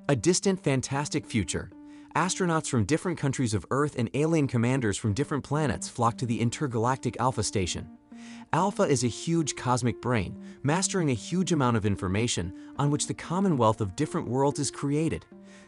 A distant, fantastic future. Astronauts from different countries of Earth and alien commanders from different planets flock to the intergalactic Alpha Station. Alpha is a huge cosmic brain, mastering a huge amount of information on which the commonwealth of different worlds is created.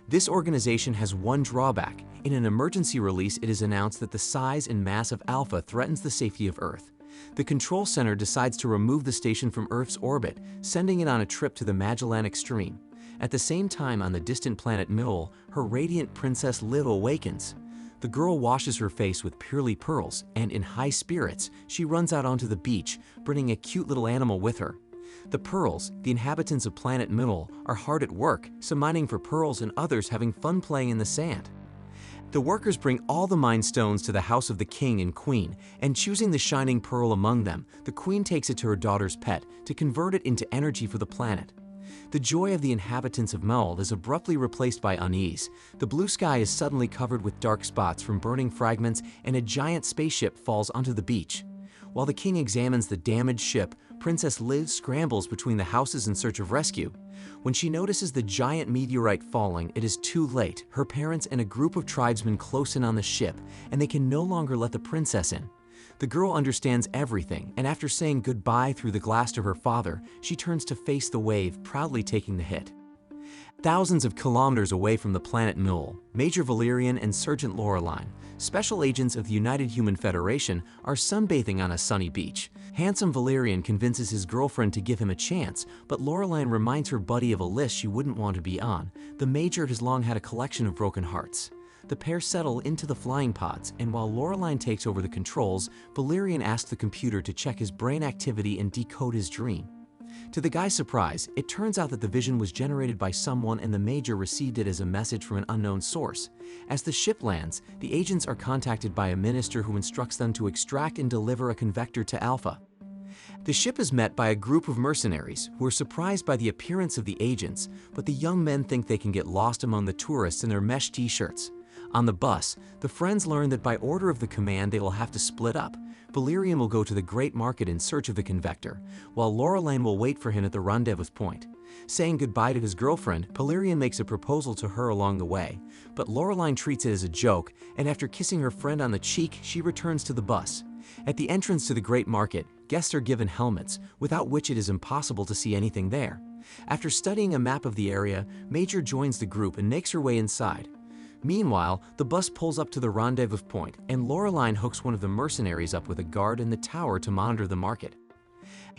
This organization has one drawback. In an emergency release, it is announced that the size and mass of Alpha threatens the safety of Earth. The control center decides to remove the station from Earth's orbit, sending it on a trip to the Magellan Extreme. At the same time, on the distant planet Mil, her radiant Princess Liv awakens. The girl washes her face with purely pearls, and in high spirits, she runs out onto the beach, bringing a cute little animal with her. The Pearls, the inhabitants of planet Mil, are hard at work, some mining for pearls and others having fun playing in the sand. The workers bring all the mine stones to the house of the king and queen, and choosing the shining pearl among them, the queen takes it to her daughter's pet to convert it into energy for the planet. The joy of the inhabitants of Mel is abruptly replaced by unease. The blue sky is suddenly covered with dark spots from burning fragments, and a giant spaceship falls onto the beach. While the king examines the damaged ship, Princess Liv scrambles between the houses in search of rescue. When she notices the giant meteorite falling, it is too late. Her parents and a group of tribesmen close in on the ship, and they can no longer let the princess in. The girl understands everything, and after saying goodbye through the glass to her father, she turns to face the wave, proudly taking the hit. Thousands of kilometers away from the planet Mil, Major Valerian and Sergeant Laureline, special agents of the United Human Federation, are sunbathing on a sunny beach. Handsome Valerian convinces his girlfriend to give him a chance, but Laureline reminds her buddy of a list she wouldn't want to be on. The Major has long had a collection of broken hearts. The pair settle into the flying pods, and while Laureline takes over the controls, Valerian asks the computer to check his brain activity and decode his dream. To the guy's surprise, it turns out that the vision was generated by someone and the Major received it as a message from an unknown source. As the ship lands, the agents are contacted by a minister who instructs them to extract and deliver a convector to Alpha. The ship is met by a group of mercenaries who are surprised by the appearance of the agents, but the young men think they can get lost among the tourists in their mesh t-shirts. On the bus, the friends learn that by order of the command they will have to split up. Valerian will go to the Great Market in search of the convector, while Laureline will wait for him at the rendezvous point. Saying goodbye to his girlfriend, Valerian makes a proposal to her along the way, but Laureline treats it as a joke, and after kissing her friend on the cheek, she returns to the bus. At the entrance to the Great Market, guests are given helmets, without which it is impossible to see anything there. After studying a map of the area, Major joins the group and makes her way inside. Meanwhile, the bus pulls up to the rendezvous point, and Laureline hooks one of the mercenaries up with a guard in the tower to monitor the market.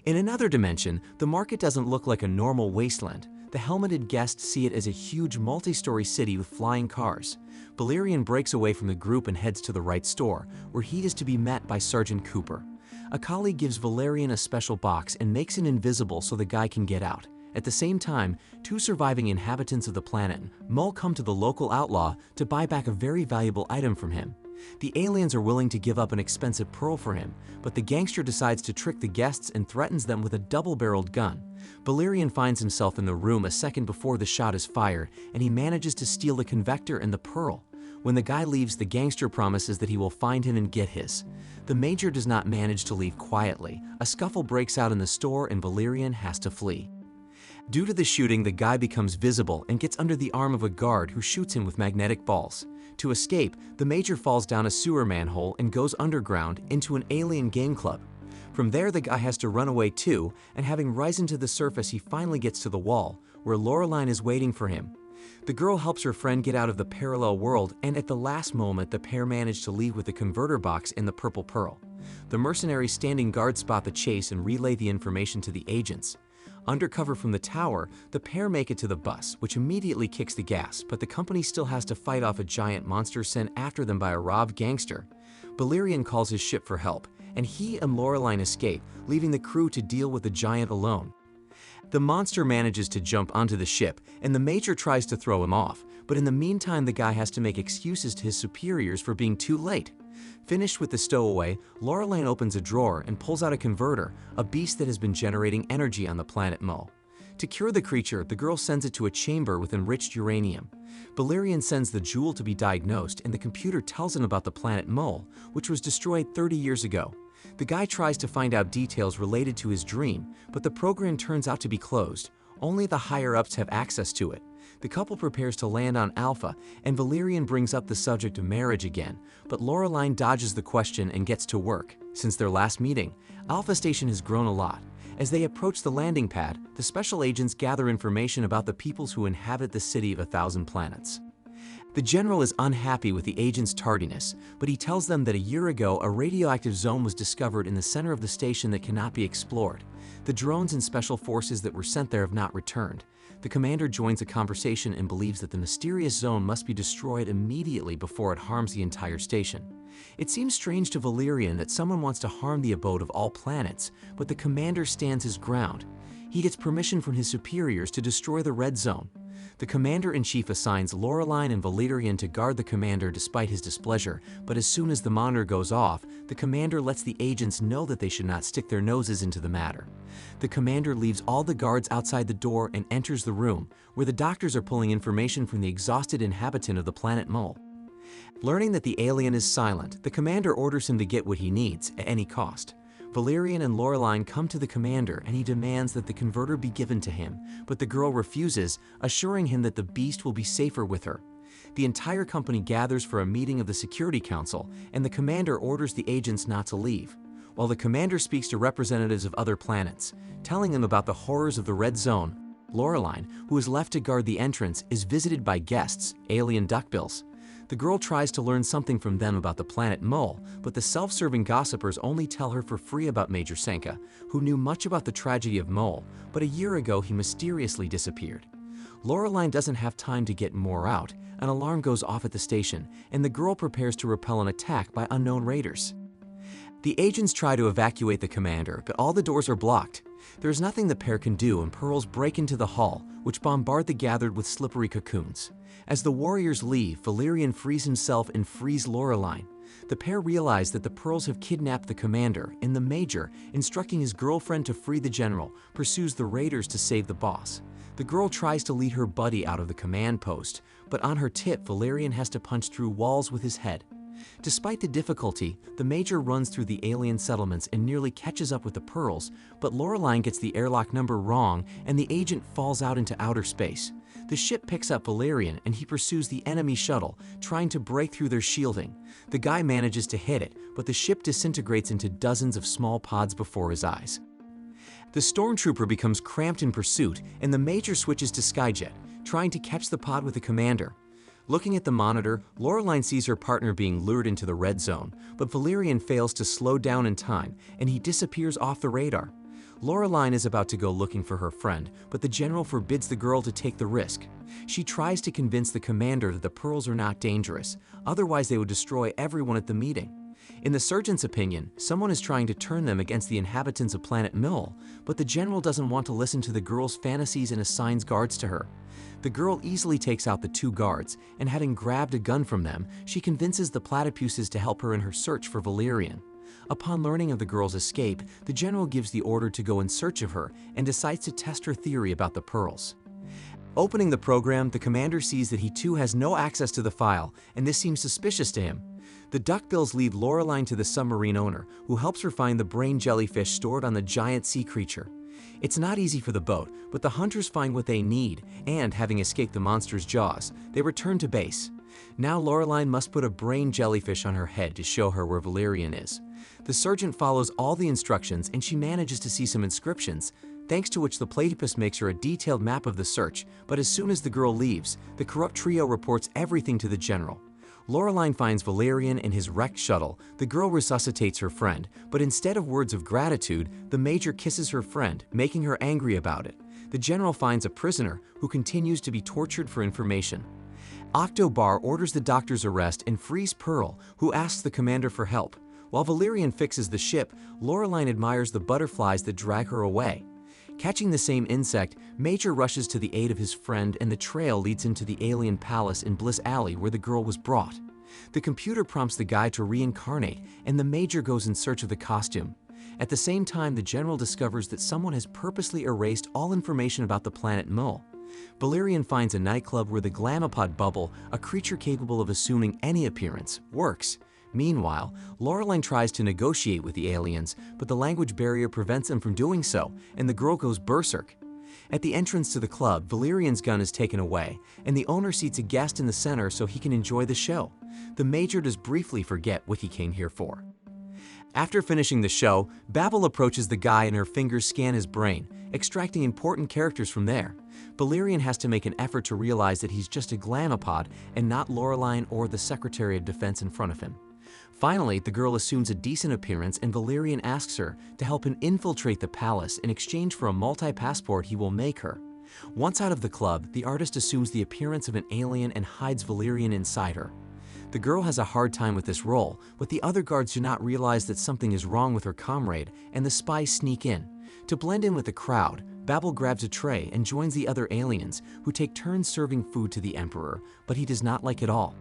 In another dimension, the market doesn't look like a normal wasteland. The helmeted guests see it as a huge multi-story city with flying cars. Valerian breaks away from the group and heads to the right store, where he is to be met by Sergeant Cooper. A colleague gives Valerian a special box and makes it invisible so the guy can get out. At the same time, two surviving inhabitants of the planet, Mul, come to the local outlaw to buy back a very valuable item from him. The aliens are willing to give up an expensive pearl for him, but the gangster decides to trick the guests and threatens them with a double-barreled gun. Valerian finds himself in the room a second before the shot is fired, and he manages to steal the convector and the pearl. When the guy leaves, the gangster promises that he will find him and get his. The Major does not manage to leave quietly. A scuffle breaks out in the store and Valerian has to flee. Due to the shooting, the guy becomes visible and gets under the arm of a guard who shoots him with magnetic balls. To escape, the Major falls down a sewer manhole and goes underground into an alien game club. From there, the guy has to run away too, and having risen to the surface, he finally gets to the wall, where Laureline is waiting for him. The girl helps her friend get out of the parallel world, and at the last moment, the pair manage to leave with the converter box and the purple pearl. The mercenaries standing guard spot the chase and relay the information to the agents. Undercover from the tower, the pair make it to the bus, which immediately kicks the gas, but the company still has to fight off a giant monster sent after them by a robbed gangster. Valerian calls his ship for help, and he and Laureline escape, leaving the crew to deal with the giant alone. The monster manages to jump onto the ship, and the Major tries to throw him off, but in the meantime the guy has to make excuses to his superiors for being too late. Finished with the stowaway, Laureline opens a drawer and pulls out a converter, a beast that has been generating energy on the planet Mul. To cure the creature, the girl sends it to a chamber with enriched uranium. Valerian sends the jewel to be diagnosed, and the computer tells him about the planet Mul, which was destroyed 30 years ago. The guy tries to find out details related to his dream, but the program turns out to be closed. Only the higher-ups have access to it. The couple prepares to land on Alpha, and Valerian brings up the subject of marriage again, but Laureline dodges the question and gets to work. Since their last meeting, Alpha Station has grown a lot. As they approach the landing pad, the special agents gather information about the peoples who inhabit the city of 1,000 planets. The general is unhappy with the agents' tardiness, but he tells them that a year ago a radioactive zone was discovered in the center of the station that cannot be explored. The drones and special forces that were sent there have not returned. The commander joins the conversation and believes that the mysterious zone must be destroyed immediately before it harms the entire station. It seems strange to Valerian that someone wants to harm the abode of all planets, but the commander stands his ground. He gets permission from his superiors to destroy the red zone. The commander-in-chief assigns Laureline and Valerian to guard the commander despite his displeasure, but as soon as the monitor goes off, the commander lets the agents know that they should not stick their noses into the matter. The commander leaves all the guards outside the door and enters the room, where the doctors are pulling information from the exhausted inhabitant of the planet Mole. Learning that the alien is silent, the commander orders him to get what he needs at any cost. Valerian and Laureline come to the commander and he demands that the converter be given to him, but the girl refuses, assuring him that the beast will be safer with her. The entire company gathers for a meeting of the Security Council, and the commander orders the agents not to leave, while the commander speaks to representatives of other planets, telling them about the horrors of the Red Zone. Laureline, who is left to guard the entrance, is visited by guests, alien duckbills. The girl tries to learn something from them about the planet Mole, but the self-serving gossipers only tell her for free about Major Senka, who knew much about the tragedy of Mole, but a year ago he mysteriously disappeared. Laureline doesn't have time to get more out. An alarm goes off at the station, and the girl prepares to repel an attack by unknown raiders. The agents try to evacuate the commander, but all the doors are blocked. There's nothing the pair can do, and pearls break into the hull, which bombard the gathered with slippery cocoons. As the warriors leave, Valerian frees himself and frees Laureline. The pair realize that the pearls have kidnapped the commander, and the major, instructing his girlfriend to free the general, pursues the raiders to save the boss. The girl tries to lead her buddy out of the command post, but on her tip, Valerian has to punch through walls with his head. Despite the difficulty, the major runs through the alien settlements and nearly catches up with the pearls, but Laureline gets the airlock number wrong and the agent falls out into outer space. The ship picks up Valerian and he pursues the enemy shuttle, trying to break through their shielding. The guy manages to hit it, but the ship disintegrates into dozens of small pods before his eyes. The stormtrooper becomes cramped in pursuit and the major switches to Skyjet, trying to catch the pod with the commander. Looking at the monitor, Laureline sees her partner being lured into the red zone, but Valerian fails to slow down in time and he disappears off the radar. Laureline is about to go looking for her friend, but the general forbids the girl to take the risk. She tries to convince the commander that the pearls are not dangerous, otherwise they would destroy everyone at the meeting. In the surgeon's opinion, someone is trying to turn them against the inhabitants of planet Mole, but the general doesn't want to listen to the girl's fantasies and assigns guards to her. The girl easily takes out the two guards, and having grabbed a gun from them, she convinces the platypuses to help her in her search for Valerian. Upon learning of the girl's escape, the general gives the order to go in search of her and decides to test her theory about the pearls. Opening the program, the commander sees that he too has no access to the file, and this seems suspicious to him. The duckbills lead Laureline to the submarine owner, who helps her find the brain jellyfish stored on the giant sea creature. It's not easy for the boat, but the hunters find what they need, and having escaped the monster's jaws, they return to base. Now Laureline must put a brain jellyfish on her head to show her where Valerian is. The sergeant follows all the instructions and she manages to see some inscriptions, thanks to which the platypus makes her a detailed map of the search, but as soon as the girl leaves, the corrupt trio reports everything to the general. Laureline finds Valerian in his wrecked shuttle. The girl resuscitates her friend, but instead of words of gratitude, the major kisses her friend, making her angry about it. The general finds a prisoner who continues to be tortured for information. Octobar orders the doctor's arrest and frees Pearl, who asks the commander for help. While Valerian fixes the ship, Laureline admires the butterflies that drag her away. Catching the same insect, Major rushes to the aid of his friend and the trail leads him to the alien palace in Bliss Alley where the girl was brought. The computer prompts the guy to reincarnate and the Major goes in search of the costume. At the same time, the general discovers that someone has purposely erased all information about the planet Mole. Valerian finds a nightclub where the Glamopod bubble, a creature capable of assuming any appearance, works. Meanwhile, Laureline tries to negotiate with the aliens, but the language barrier prevents them from doing so, and the girl goes berserk. At the entrance to the club, Valerian's gun is taken away, and the owner seats a guest in the center so he can enjoy the show. The Major does briefly forget what he came here for. After finishing the show, Babel approaches the guy and her fingers scan his brain, extracting important characters from there. Valerian has to make an effort to realize that he's just a glamapod and not Laureline or the Secretary of Defense in front of him. Finally, the girl assumes a decent appearance and Valerian asks her to help him infiltrate the palace in exchange for a multi-passport he will make her. Once out of the club, the artist assumes the appearance of an alien and hides Valerian inside her. The girl has a hard time with this role, but the other guards do not realize that something is wrong with her comrade, and the spies sneak in. To blend in with the crowd, Babel grabs a tray and joins the other aliens, who take turns serving food to the Emperor, but he does not like it all.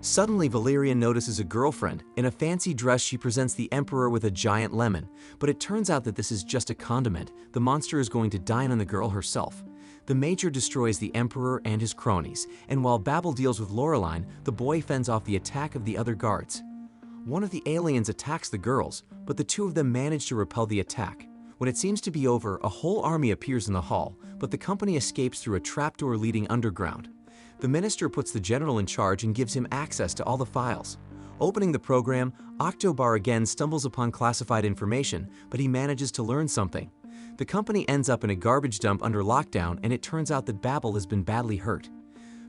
Suddenly, Valerian notices a girlfriend. In a fancy dress, she presents the Emperor with a giant lemon, but it turns out that this is just a condiment. The monster is going to dine on the girl herself. The Major destroys the Emperor and his cronies, and while Babel deals with Laureline, the boy fends off the attack of the other guards. One of the aliens attacks the girls, but the two of them manage to repel the attack. When it seems to be over, a whole army appears in the hall, but the company escapes through a trapdoor leading underground. The minister puts the general in charge and gives him access to all the files. Opening the program, Octobar again stumbles upon classified information, but he manages to learn something. The company ends up in a garbage dump under lockdown, and it turns out that Babel has been badly hurt.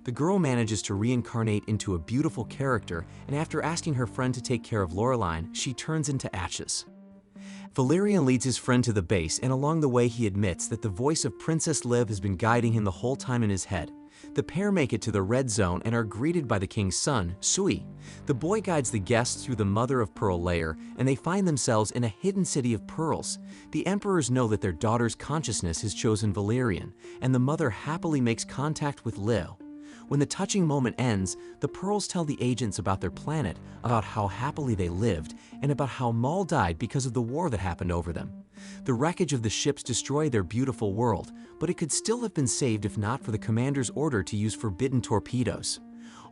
The girl manages to reincarnate into a beautiful character, and after asking her friend to take care of Laureline, she turns into ashes. Valerian leads his friend to the base, and along the way he admits that the voice of Princess Liv has been guiding him the whole time in his head. The pair make it to the red zone and are greeted by the king's son, Sui. The boy guides the guests through the mother-of-pearl layer, and they find themselves in a hidden city of pearls. The emperors know that their daughter's consciousness has chosen Valerian, and the mother happily makes contact with Leo. When the touching moment ends, the pearls tell the agents about their planet, about how happily they lived, and about how Maul died because of the war that happened over them. The wreckage of the ships destroy their beautiful world, but it could still have been saved if not for the commander's order to use forbidden torpedoes.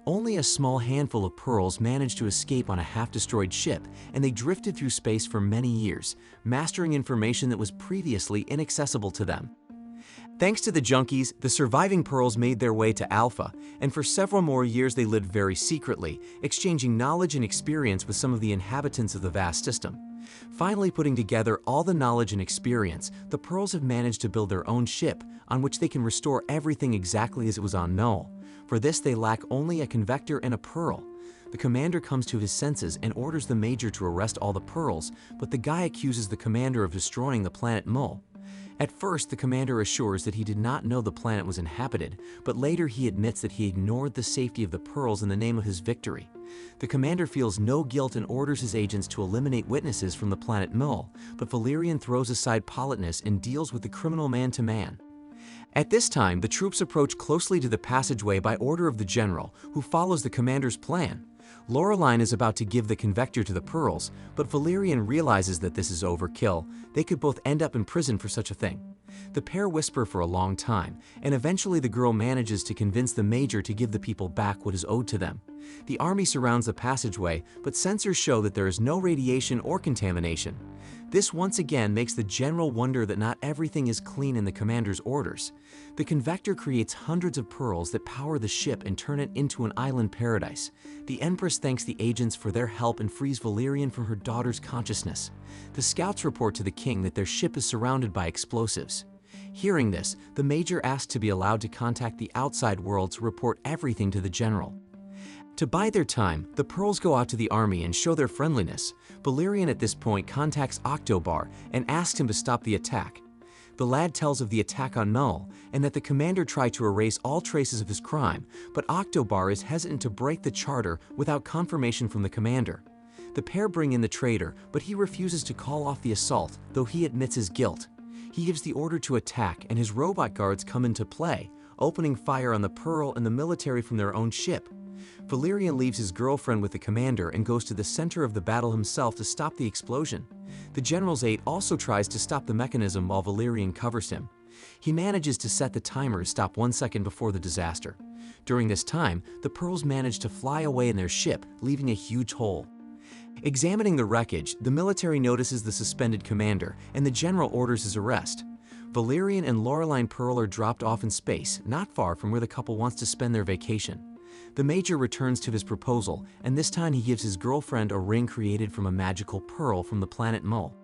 Only a small handful of pearls managed to escape on a half-destroyed ship, and they drifted through space for many years, mastering information that was previously inaccessible to them. Thanks to the junkies, the surviving pearls made their way to Alpha, and for several more years they lived very secretly, exchanging knowledge and experience with some of the inhabitants of the vast system. Finally putting together all the knowledge and experience, the pearls have managed to build their own ship, on which they can restore everything exactly as it was on Null. For this they lack only a convector and a pearl. The commander comes to his senses and orders the major to arrest all the pearls, but the guy accuses the commander of destroying the planet Mull. At first, the commander assures that he did not know the planet was inhabited, but later he admits that he ignored the safety of the pearls in the name of his victory. The commander feels no guilt and orders his agents to eliminate witnesses from the planet Mull, but Valerian throws aside politeness and deals with the criminal man-to-man. At this time, the troops approach closely to the passageway by order of the general, who follows the commander's plan. Laureline is about to give the convector to the pearls, but Valerian realizes that this is overkill. They could both end up in prison for such a thing. The pair whisper for a long time, and eventually the girl manages to convince the major to give the people back what is owed to them. The army surrounds the passageway, but sensors show that there is no radiation or contamination. This once again makes the general wonder that not everything is clean in the commander's orders. The convector creates hundreds of pearls that power the ship and turn it into an island paradise. The Empress thanks the agents for their help and frees Valerian from her daughter's consciousness. The scouts report to the king that their ship is surrounded by explosives. Hearing this, the major asks to be allowed to contact the outside world to report everything to the general. To buy their time, the pearls go out to the army and show their friendliness. Valerian at this point contacts Octobar and asks him to stop the attack. The lad tells of the attack on Null and that the commander tried to erase all traces of his crime, but Octobar is hesitant to break the charter without confirmation from the commander. The pair bring in the traitor, but he refuses to call off the assault, though he admits his guilt. He gives the order to attack, and his robot guards come into play, opening fire on the Pearl and the military from their own ship. Valerian leaves his girlfriend with the commander and goes to the center of the battle himself to stop the explosion. The general's aide also tries to stop the mechanism while Valerian covers him. He manages to set the timer to stop 1 second before the disaster. During this time, the Pearls manage to fly away in their ship, leaving a huge hole. Examining the wreckage, the military notices the suspended commander, and the general orders his arrest. Valerian and Laureline Pearl are dropped off in space, not far from where the couple wants to spend their vacation. The Major returns to his proposal, and this time he gives his girlfriend a ring created from a magical pearl from the planet Mull.